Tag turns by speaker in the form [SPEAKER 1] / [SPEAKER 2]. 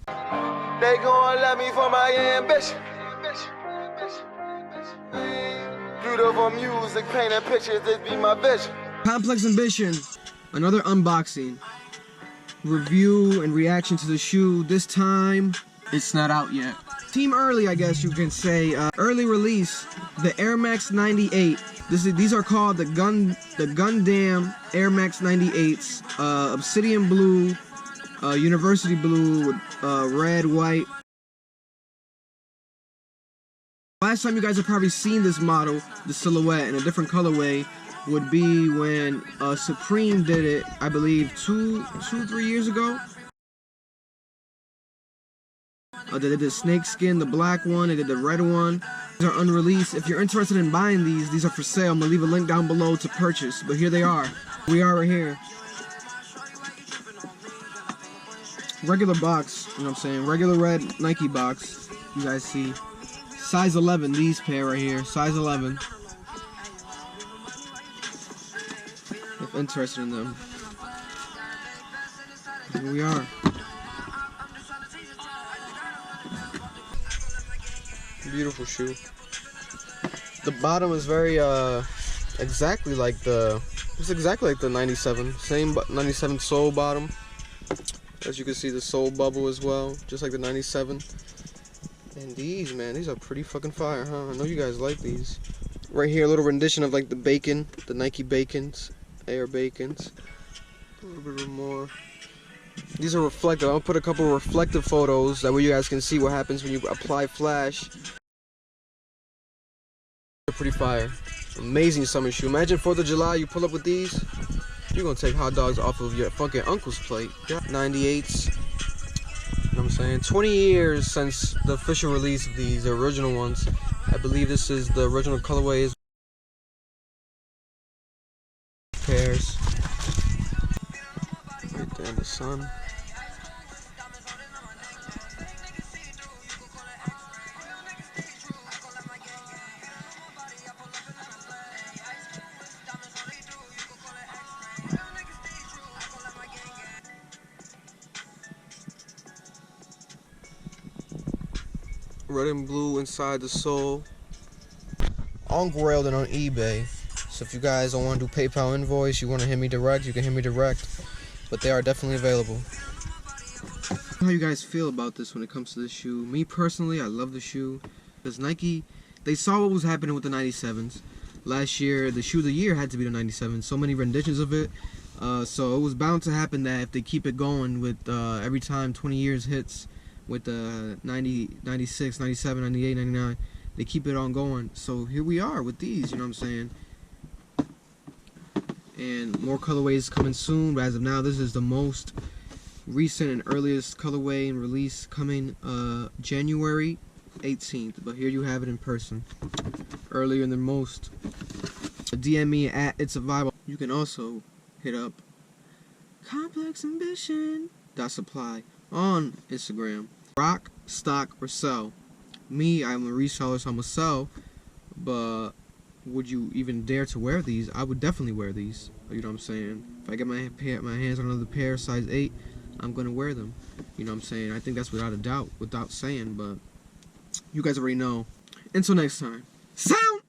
[SPEAKER 1] They gon' love me for my ambition. Beautiful music, painting pictures, this be my vision.
[SPEAKER 2] Complex Ambition, another unboxing, review and reaction to the shoe. This time, it's not out yet. Team early, I guess you can say. Early release, the Air Max 98. These are called the Gundam Air Max 98s. Obsidian blue, university blue, with red, white. Last time you guys have probably seen this model, the silhouette, in a different colorway would be when Supreme did it, I believe, 3 years ago. They did the snake skin, the black one, they did the red one. These are unreleased. If you're interested in buying these are for sale. I'm gonna leave a link down below to purchase, but here they are. We are right here. Regular box, you know what I'm saying? Regular red Nike box, you guys see. Size 11, these pair right here, size 11. If interested in them. Here we are. Beautiful shoe. The bottom is very exactly like the 97. Same 97 sole bottom. As you can see, the sole bubble as well, just like the 97. And these, man, these are pretty fucking fire, huh? I know you guys like these. Right here, a little rendition of like the bacon, the Nike bacons, Air bacons. A little bit more. These are reflective. I'll put a couple reflective photos that way you guys can see what happens when you apply flash. They're pretty fire. Amazing summer shoe. Imagine 4th of July, you pull up with these. You're gonna take hot dogs off of your fucking uncle's plate. 98s. You know what I'm saying? 20 years since the official release of these, the original ones. I believe this is the original colorways. Pairs. Right there in the sun. Red and blue inside the sole. On Grailed and on eBay. So if you guys don't want to do PayPal invoice, you want to hit me direct, you can hit me direct. But they are definitely available. How you guys feel about this when it comes to this shoe? Me personally, I love the shoe. Because Nike, they saw what was happening with the 97s. Last year, the shoe of the year had to be the 97. So many renditions of it. So it was bound to happen that if they keep it going with every time 20 years hits, with the 90, 96, 97, 98, 99, they keep it on going. So here we are with these, you know what I'm saying? And more colorways coming soon, but as of now, this is the most recent and earliest colorway and release coming January 18th. But here you have it in person, earlier than most. DM me at It's a Vibe. You can also hit up Complex Ambition .supply on Instagram. Rock, stock, or sell. Me, I'm a reseller, so I'm a sell. But would you even dare to wear these? I would definitely wear these. You know what I'm saying? If I get my hands on another pair, size 8, I'm gonna wear them. You know what I'm saying? I think that's without a doubt, without saying. But you guys already know. Until next time. Sound.